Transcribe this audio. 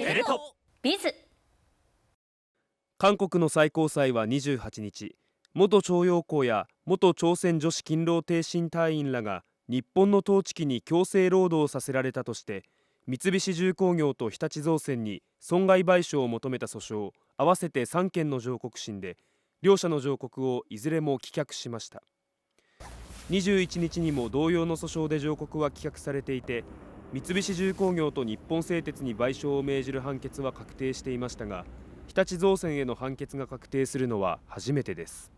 テレ東ビズ。韓国の最高裁は28日、元徴用工や元朝鮮女子勤労挺身隊員らが日本の統治期に強制労働させられたとして三菱重工業と日立造船に損害賠償を求めた訴訟合わせて3件の上告審で、両者の上告をいずれも棄却しました。21日にも同様の訴訟で上告は棄却されていて、三菱重工業と日本製鉄に賠償を命じる判決は確定していましたが、日立造船への判決が確定するのは初めてです。